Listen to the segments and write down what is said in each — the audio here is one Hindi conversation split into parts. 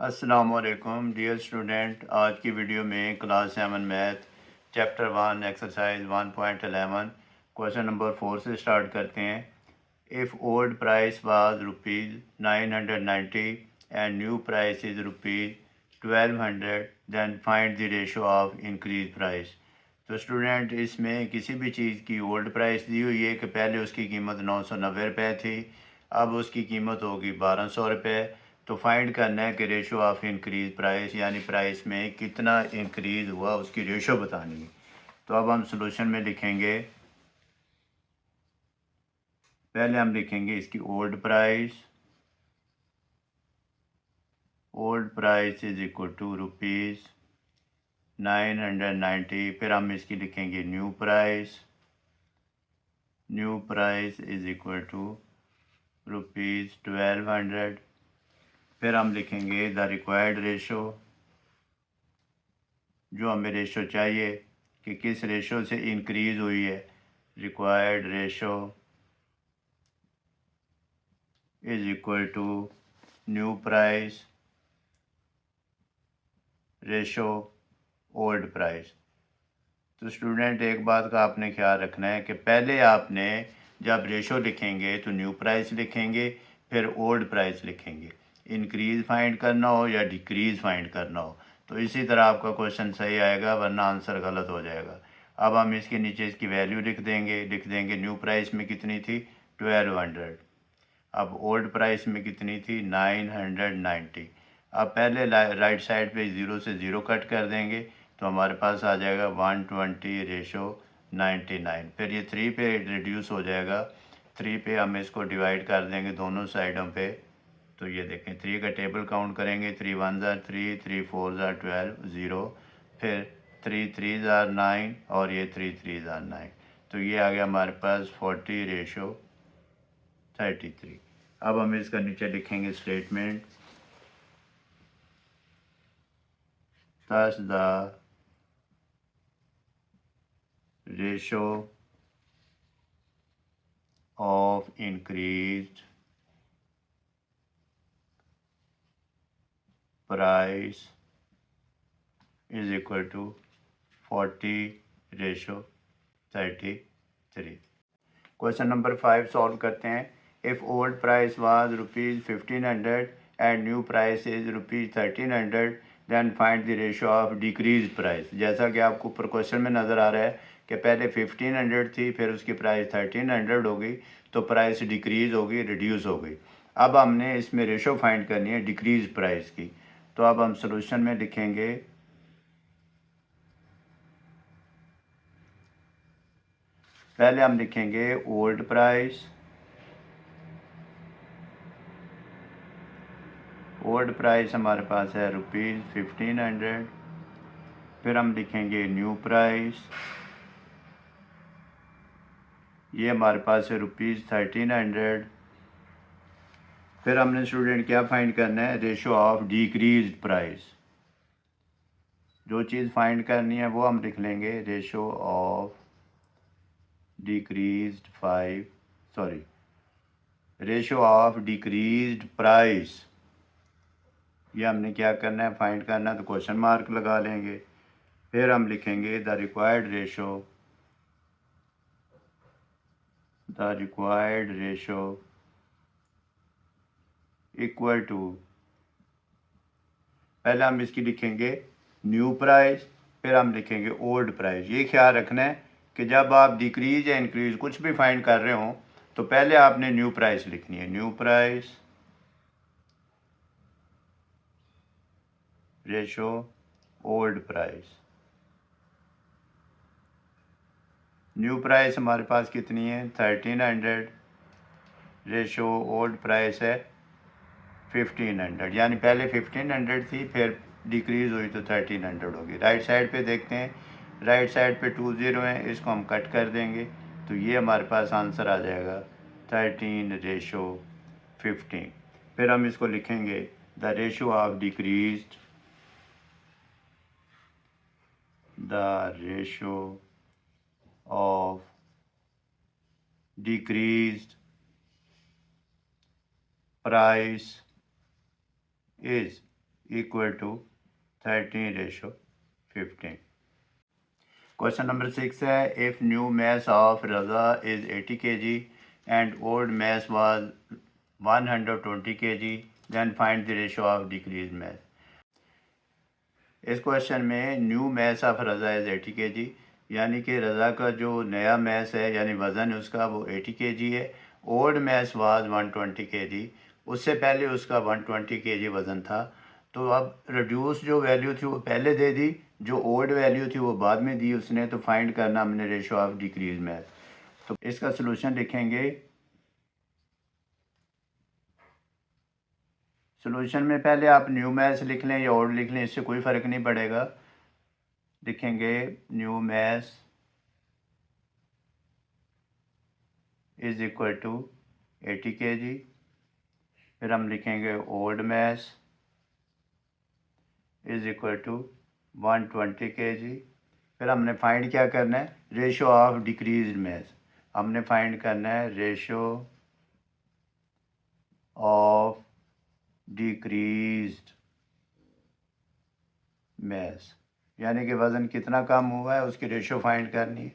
अस्सलामुअलैकुम डियर स्टूडेंट। आज की वीडियो में class 7 math chapter 1 exercise 1.11 question number 4 से स्टार्ट करते हैं। If old price was rupees 990 and new price is rupees 1200 then find the ratio of increase price. तो स्टूडेंट, इसमें किसी भी चीज़ की ओल्ड प्राइस दी हुई है कि पहले उसकी कीमत 990 रुपये थी, अब उसकी कीमत होगी 1200 रुपये। तो फाइंड करना है कि रेशो ऑफ इंक्रीज प्राइस, यानी प्राइस में कितना इंक्रीज़ हुआ उसकी रेशो बतानी है। तो अब हम सॉल्यूशन में लिखेंगे, पहले हम लिखेंगे इसकी old price. Old price is equal to rupees 990। फिर हम इसकी लिखेंगे new price. New price is equal to rupees 1200। फिर हम लिखेंगे द रिक्वायर्ड रेशो, जो हमें रेशो चाहिए कि किस रेशो से इंक्रीज़ हुई है। Required ratio is equal to new price ratio old price. तो स्टूडेंट, एक बात का आपने ख्याल रखना है कि पहले आपने जब रेशो लिखेंगे तो न्यू प्राइस लिखेंगे, फिर ओल्ड प्राइस लिखेंगे। इंक्रीज़ फाइंड करना हो या डिक्रीज़ फाइंड करना हो तो इसी तरह आपका क्वेश्चन सही आएगा, वरना आंसर गलत हो जाएगा। अब हम इसके नीचे इसकी वैल्यू लिख देंगे न्यू प्राइस में कितनी थी 1200। अब ओल्ड प्राइस में कितनी थी 990। अब पहले राइट साइड पे ज़ीरो से ज़ीरो कट कर देंगे तो हमारे पास आ जाएगा 120 रेशो 99। फिर ये 3 पे रिड्यूस हो जाएगा। 3 पे हम इसको डिवाइड कर देंगे दोनों साइडों पे। तो ये देखें 3 का टेबल काउंट करेंगे, 3 1 ज़ार 3, 3 4 ज़ार 12, ज़ीरो। फिर 3 3 ज़ार 9 और ये 3 3 ज़ार 9। तो ये आ गया हमारे पास 40 रेशो 33। अब हम इसका नीचे लिखेंगे statement, thus the ratio of increased price is equal to 40 ratio 33। Question number 5 solve करते हैं। If old price was rupees 1500 and new price is rupees 1300 then find the ratio of decrease price. जैसा कि आपको ऊपर क्वेश्चन में नज़र आ रहा है कि पहले 1500 थी, फिर उसकी प्राइस 1300 हो गई, तो प्राइस डिक्रीज़ हो गई, रिड्यूस हो गई। अब हमने इसमें रेशो फाइंड करनी है डिक्रीज प्राइस की। तो अब हम सोल्यूशन में लिखेंगे, पहले हम लिखेंगे ओल्ड प्राइस। ओल्ड प्राइस हमारे पास है रुपीज़ 1500। फिर हम लिखेंगे न्यू प्राइस, ये हमारे पास है रुपीज़ 1300। फिर हमने स्टूडेंट क्या फाइंड करना है, रेशो ऑफ डिक्रीज प्राइस। जो चीज़ फाइंड करनी है वो हम लिख लेंगे ratio of decreased ratio of decreased price. ये हमने क्या करना है, फाइंड करना है, तो क्वेश्चन मार्क लगा लेंगे। फिर हम लिखेंगे the required ratio equal to, पहले हम इसकी लिखेंगे न्यू प्राइस, फिर हम लिखेंगे ओल्ड प्राइस। ये ख्याल रखना है कि जब आप डिक्रीज या इंक्रीज कुछ भी फाइंड कर रहे हो तो पहले आपने न्यू प्राइस लिखनी है। New price ratio old price. New price हमारे पास कितनी है 1300, रेशो ओल्ड प्राइस है 1500। यानी पहले 1500 थी, फिर डिक्रीज़ हुई तो 1300 होगी। राइट साइड पे देखते हैं, राइट साइड पे 2 ज़ीरो हैं, इसको हम कट कर देंगे तो ये हमारे पास आंसर आ जाएगा 13 रेशो 15। फिर हम इसको लिखेंगे the ratio of decreased, the ratio of decreased price is equal to 13:15. Question number 6 है, if new mass of Raza is 80 kg and old mass was 120 kg, then find the ratio of decreased mass. इस क्वेश्चन में new mass of Raza is 80 kg, यानी कि रज़ा का जो नया मैस है यानी वज़न है उसका वो 80 kg है। ओल्ड मैस वाज 120 kg, उससे पहले उसका 120 kg वज़न था। तो अब रिड्यूस जो वैल्यू थी वो पहले दे दी, जो ओल्ड वैल्यू थी वो बाद में दी उसने। तो फाइंड करना हमने रेशो ऑफ डिक्रीज मैस। तो इसका सलूशन लिखेंगे। सॉल्यूशन में पहले आप न्यू मैथ्स लिख लें या ओल्ड लिख लें, इससे कोई फ़र्क नहीं पड़ेगा। लिखेंगे new mass is equal to 80 kg। फिर हम लिखेंगे old mass is equal to 120 kg। फिर हमने फाइंड क्या करना है, रेशो ऑफ डिक्रीज मैथ्स। हमने फाइंड करना है रेशो ऑफ डिक्रीज्ड मैस, यानी कि वज़न कितना कम हुआ है उसकी रेशो फाइंड करनी है।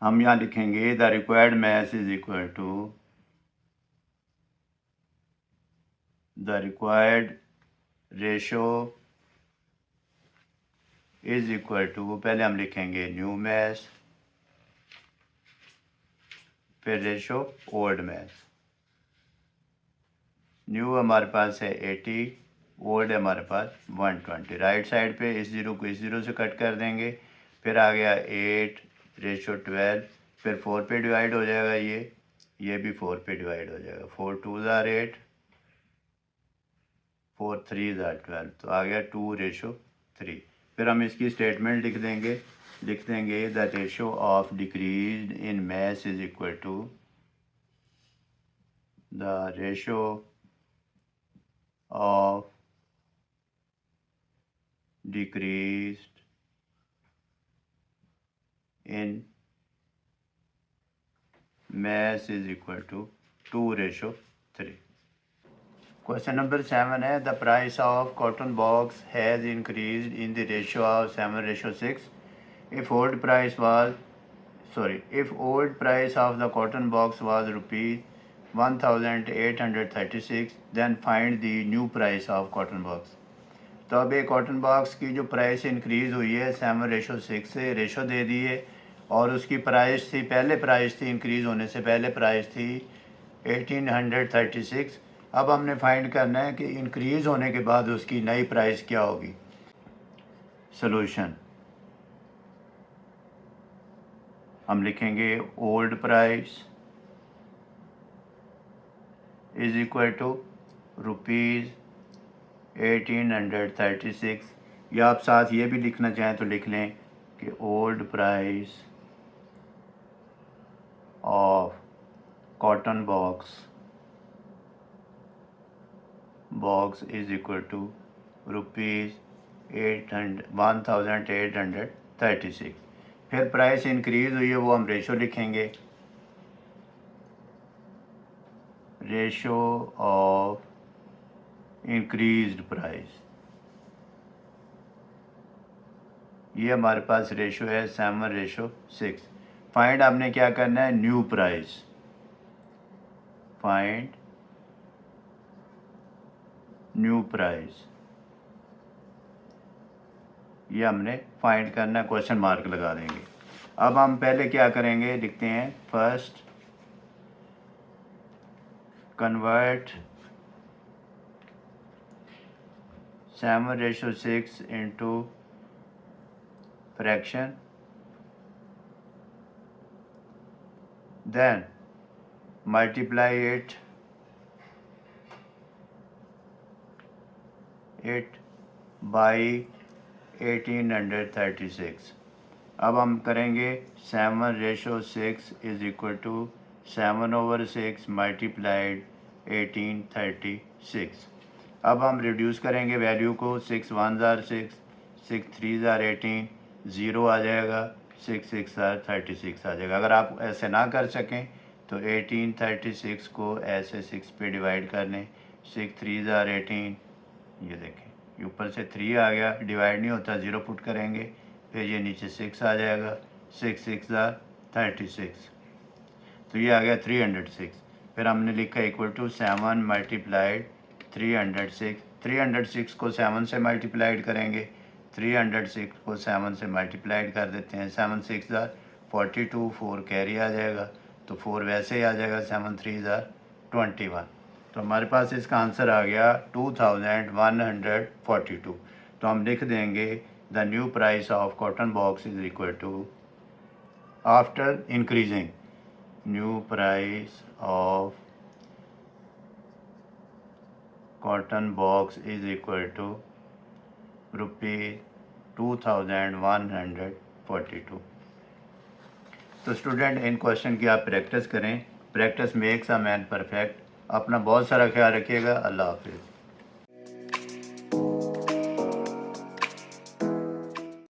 हम यहाँ लिखेंगे the required mass is equal to the required ratio is equal to, पहले हम लिखेंगे न्यू मैस, फिर रेशो ओल्ड मैस। न्यू हमारे पास है 80, ओल्ड है हमारे पास 120। राइट साइड पे इस ज़ीरो को इस ज़ीरो से कट कर देंगे। फिर आ गया 8 रेशो 12, फिर 4 पे डिवाइड हो जाएगा, ये भी 4 पे डिवाइड हो जाएगा। 4 2 ज़ार 8, 4 3 ज़ार 12, तो आ गया 2 रेशो 3। फिर हम इसकी स्टेटमेंट लिख देंगे the ratio of decrease in mass is equal to the ratio of decreased in mass is equal to 2:3. Question number 7 है, the price of cotton box has increased in the ratio of 7:6. If old price of the cotton box was rupees 1836, then find the new price of cotton box. तो अब एक कॉटन बॉक्स की जो प्राइस इंक्रीज़ हुई है 7:6 से, रेशो दे दी है, और उसकी प्राइस थी, पहले प्राइस थी इंक्रीज़ होने से पहले प्राइस थी 1836। अब हमने फाइंड करना है कि इंक्रीज़ होने के बाद उसकी नई प्राइस क्या होगी। सॉल्यूशन हम लिखेंगे old price is equal to rupees 1836, या आप साथ ये भी लिखना चाहें तो लिख लें कि old price of cotton box is equal to rupees 1836। फिर प्राइस इंक्रीज़ हुई है वो हम रेशो लिखेंगे, रेशो ऑफ इंक्रीज्ड प्राइस। ये हमारे पास रेशो है 7:6। फाइंड आपने क्या करना है, new price. Find new price, ये हमने फाइंड करना है, क्वेश्चन मार्क लगा देंगे। अब हम पहले क्या करेंगे, लिखते हैं first convert 7:6 into fraction, then multiply it by 1836। अब हम करेंगे 7:6 इज़ इक्वल टू 7/6 मल्टीप्लाइड 1836। अब हम रिड्यूस करेंगे वैल्यू को, 6 1 ज़ार 6, 6 3 ज़ार 18, 0 आ जाएगा, 6 6 ज़ार 36 आ जाएगा। अगर आप ऐसे ना कर सकें तो 1836 को ऐसे 6 पे डिवाइड कर लें, 6 3 ज़ार 18, ये देखें ये ऊपर से 3 आ गया, डिवाइड नहीं होता, 0 पुट करेंगे, फिर ये नीचे 6 आ जाएगा, 6 6 36, तो ये आ गया 306। फिर हमने लिखा इक्वल टू 7 मल्टीप्लाइड 306, 306 को 7 से मल्टीप्लाइड करेंगे, 306 को 7 से मल्टीप्लाइड कर देते हैं, 7 6 42, 4 कैरी आ जाएगा, तो 4 वैसे ही आ जाएगा, 7 3 21। तो हमारे पास इसका आंसर आ गया 2142। तो हम लिख देंगे the new price of cotton box is equal to, after increasing, new price of cotton box is equal to ₹2142। तो स्टूडेंट इन क्वेश्चन की आप प्रैक्टिस करें, practice makes a man perfect. अपना बहुत सारा ख्याल रखिएगा। अल्लाह हाफिज़।